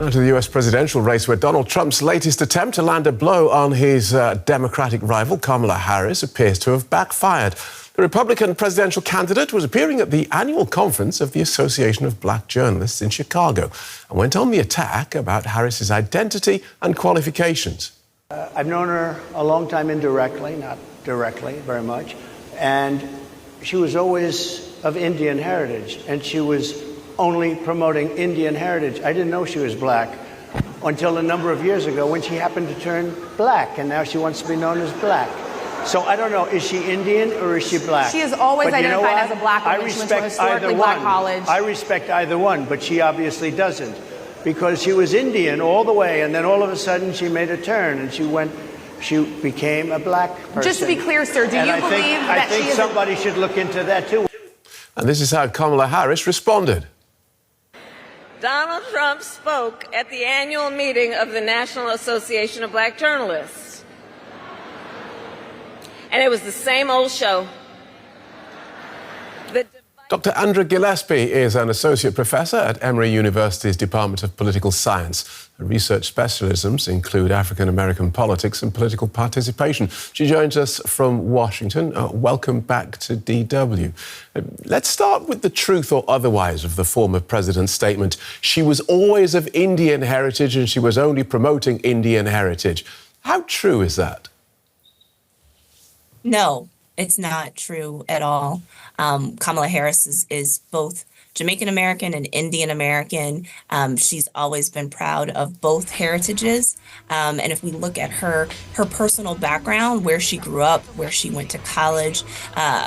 Now to the US presidential race, where Donald Trump's latest attempt to land a blow on his Democratic rival, Kamala Harris, appears to have backfired. The Republican presidential candidate was appearing at the annual conference of the Association of Black Journalists in Chicago and went on the attack about Harris's identity and qualifications. I've known her a long time indirectly, not directly very much, and she was always of Indian heritage, and she was only promoting Indian heritage. I didn't know she was black until a number of years ago when she happened to turn black, and now she wants to be known as black. So I don't know, is she Indian or is she black? She is always identified as a black woman. I respect either one. I respect either one, but she obviously doesn't, because she was Indian all the way, and then all of a sudden she made a turn and she became a black person. Just to be clear, sir, do you believe that I think somebody should look into that too. And this is how Kamala Harris responded. Donald Trump spoke at the annual meeting of the National Association of Black Journalists. And it was the same old show. Dr. Andra Gillespie is an associate professor at Emory University's Department of Political Science. Her research specialisms include African American politics and political participation. She joins us from Washington. Welcome back to DW. Let's start with the truth or otherwise of the former president's statement. She was always of Indian heritage and she was only promoting Indian heritage. How true is that? No, it's not true at all. Kamala Harris is both Jamaican American and Indian American. She's always been proud of both heritages. And if we look at her personal background, where she grew up, where she went to college,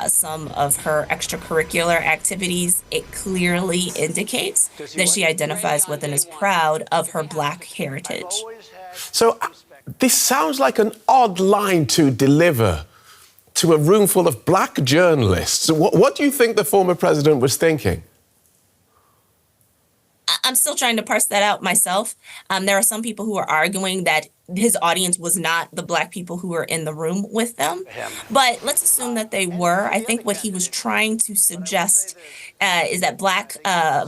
some of her extracurricular activities, it clearly indicates that she identifies with and is proud of her Black heritage. So this sounds like an odd line to deliver to a room full of black journalists. What do you think the former president was thinking? I'm still trying to parse that out myself. There are some people who are arguing that his audience was not the black people who were in the room with them. But let's assume that they were. I think what he was trying to suggest is that black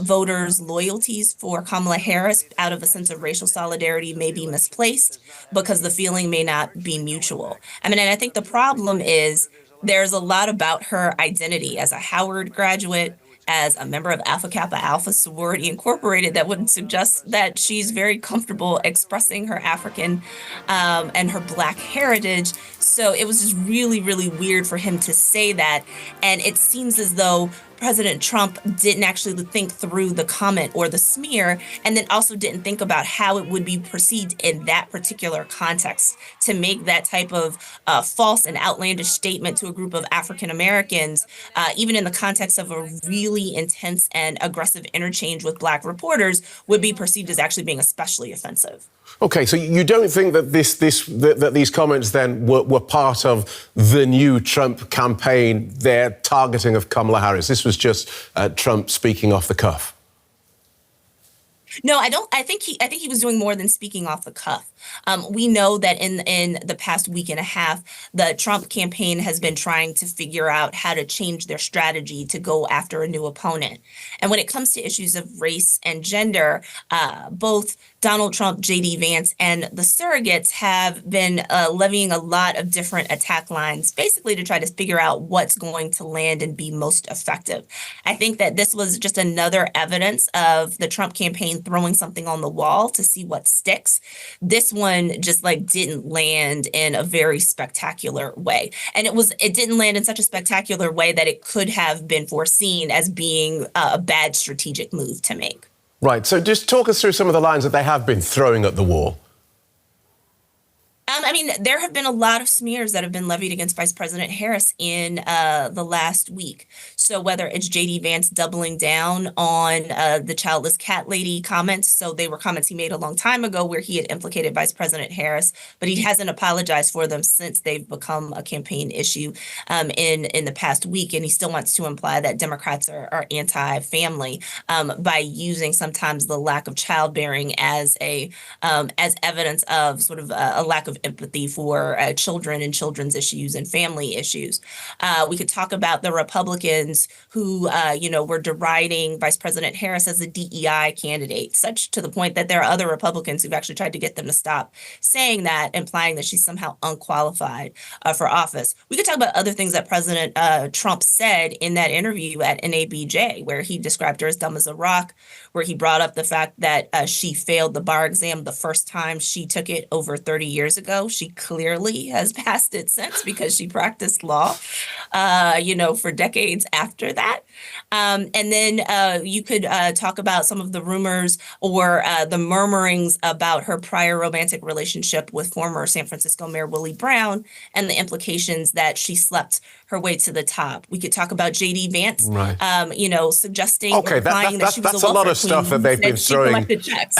voters' loyalties for Kamala Harris out of a sense of racial solidarity may be misplaced because the feeling may not be mutual. I mean, and I think the problem is there's a lot about her identity as a Howard graduate, as a member of Alpha Kappa Alpha sorority incorporated, that would suggest that she's very comfortable expressing her African and her Black heritage. So it was just really, really weird for him to say that. And it seems as though President Trump didn't actually think through the comment or the smear, and then also didn't think about how it would be perceived in that particular context to make that type of false and outlandish statement to a group of African Americans, even in the context of a really intense and aggressive interchange with Black reporters, would be perceived as actually being especially offensive. OK, so you don't think that that these comments then were part of the new Trump campaign, their targeting of Kamala Harris? This was just Trump speaking off the cuff? No, I don't. I think he was doing more than speaking off the cuff. We know that in the past week and a half, the Trump campaign has been trying to figure out how to change their strategy to go after a new opponent. And when it comes to issues of race and gender, both Donald Trump, J.D. Vance, and the surrogates have been levying a lot of different attack lines, basically to try to figure out what's going to land and be most effective. I think that this was just another evidence of the Trump campaign throwing something on the wall to see what sticks. This one just didn't land in a very spectacular way. And it didn't land in such a spectacular way that it could have been foreseen as being a bad strategic move to make. Right. So just talk us through some of the lines that they have been throwing at the wall. I mean, there have been a lot of smears that have been levied against Vice President Harris in the last week. So whether it's J.D. Vance doubling down on the childless cat lady comments, so they were comments he made a long time ago where he had implicated Vice President Harris, but he hasn't apologized for them since they've become a campaign issue in the past week. And he still wants to imply that Democrats are anti-family by using sometimes the lack of childbearing as evidence of sort of a lack of empathy for children and children's issues and family issues. We could talk about the Republicans who, were deriding Vice President Harris as a DEI candidate, such to the point that there are other Republicans who've actually tried to get them to stop saying that, implying that she's somehow unqualified for office. We could talk about other things that President Trump said in that interview at NABJ, where he described her as dumb as a rock, where he brought up the fact that she failed the bar exam the first time she took it over 30 years ago. She clearly has passed it since because she practiced law, for decades after that. And then you could talk about some of the rumors or the murmurings about her prior romantic relationship with former San Francisco Mayor Willie Brown and the implications that she slept her way to the top. We could talk about J.D. Vance, suggesting or implying that she was that's a a lot welfare of stuff queen that they've been she throwing. collected checks.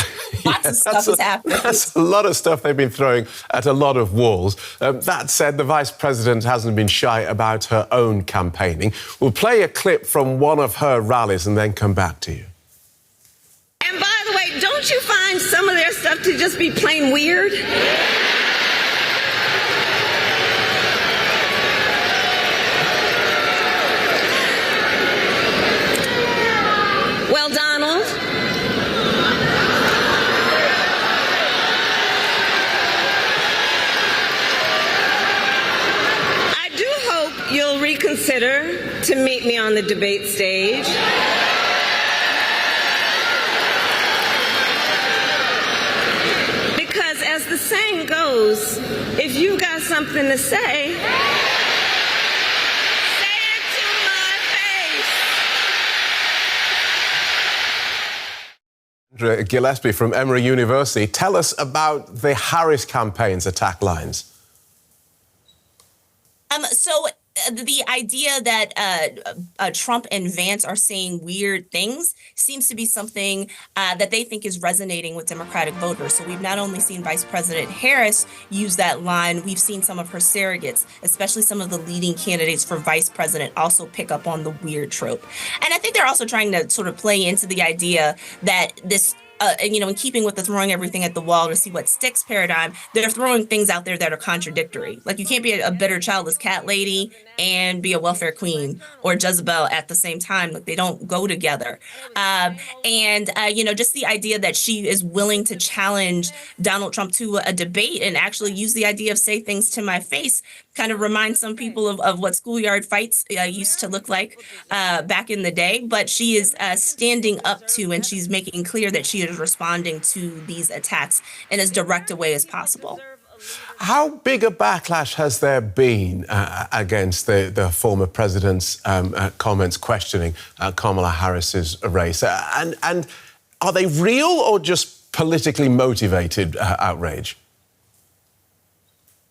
Lots of stuff has happened. That's a lot of stuff they've been throwing at a lot of walls. That said, the Vice President hasn't been shy about her own campaigning. We'll play a clip from one of her rallies and then come back to you. And by the way, don't you find some of their stuff to just be plain weird? Well, Donald, I do hope you'll reconsider to meet me on the debate stage. Because as the saying goes, if you got something to say, say it to my face. Andrea Gillespie from Emory University. Tell us about the Harris campaign's attack lines. So the idea that Trump and Vance are saying weird things seems to be something that they think is resonating with Democratic voters. So we've not only seen Vice President Harris use that line, we've seen some of her surrogates, especially some of the leading candidates for vice president, also pick up on the weird trope. And I think they're also trying to sort of play into the idea that this in keeping with the throwing everything at the wall to see what sticks paradigm, they're throwing things out there that are contradictory. Like you can't be a bitter childless cat lady and be a welfare queen or Jezebel at the same time. Like they don't go together. Just the idea that she is willing to challenge Donald Trump to a debate and actually use the idea of say things to my face kind of reminds some people of what schoolyard fights used to look like back in the day. But she is standing up to and she's making clear that she is responding to these attacks in as direct a way as possible. How big a backlash has there been against the former president's comments questioning Kamala Harris's race? And are they real or just politically motivated outrage?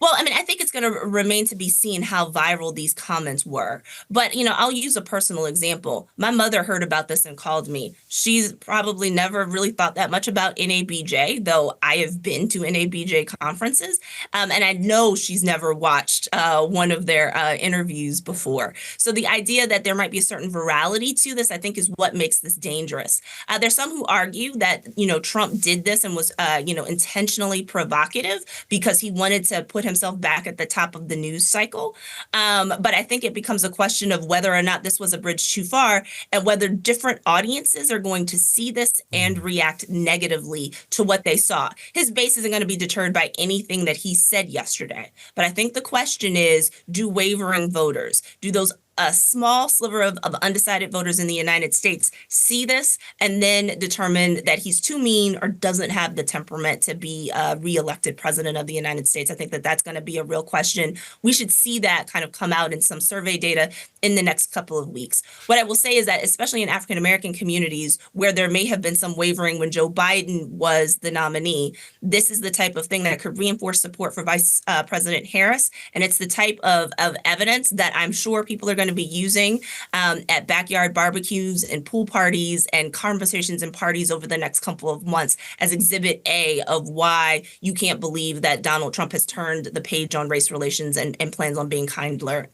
Well, I mean, I think it's going to remain to be seen how viral these comments were. But, I'll use a personal example. My mother heard about this and called me. She's probably never really thought that much about NABJ, though I have been to NABJ conferences. And I know she's never watched one of their interviews before. So the idea that there might be a certain virality to this, I think, is what makes this dangerous. There's some who argue that, Trump did this and was, intentionally provocative because he wanted to put himself back at the top of the news cycle. But I think it becomes a question of whether or not this was a bridge too far and whether different audiences are going to see this and react negatively to what they saw. His base isn't going to be deterred by anything that he said yesterday. But I think the question is, do wavering voters, do those a small sliver of undecided voters in the United States see this and then determine that he's too mean or doesn't have the temperament to be reelected president of the United States? I think that that's going to be a real question. We should see that kind of come out in some survey data in the next couple of weeks. What I will say is that, especially in African-American communities where there may have been some wavering when Joe Biden was the nominee, this is the type of thing that could reinforce support for Vice President Harris. And it's the type of evidence that I'm sure people are going going to be using at backyard barbecues and pool parties and conversations and parties over the next couple of months as exhibit A of why you can't believe that Donald Trump has turned the page on race relations and plans on being kinder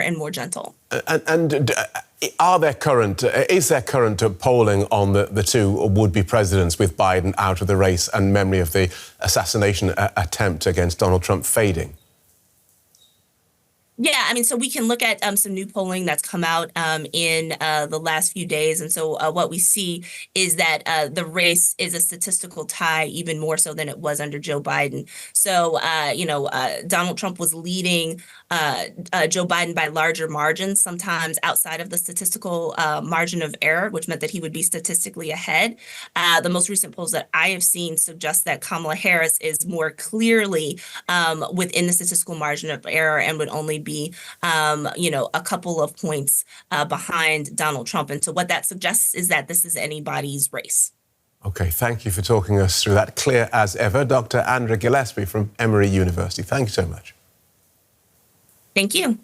and more gentle. Is there current polling on the two would-be presidents with Biden out of the race and memory of the assassination attempt against Donald Trump fading? Yeah, I mean, so we can look at some new polling that's come out in the last few days. And so what we see is that the race is a statistical tie, even more so than it was under Joe Biden. So, Donald Trump was leading Joe Biden by larger margins, sometimes outside of the statistical margin of error, which meant that he would be statistically ahead. The most recent polls that I have seen suggest that Kamala Harris is more clearly within the statistical margin of error and would only be, a couple of points behind Donald Trump. And so what that suggests is that this is anybody's race. OK, thank you for talking us through that. Clear as ever. Dr. Andrea Gillespie from Emory University. Thank you so much. Thank you.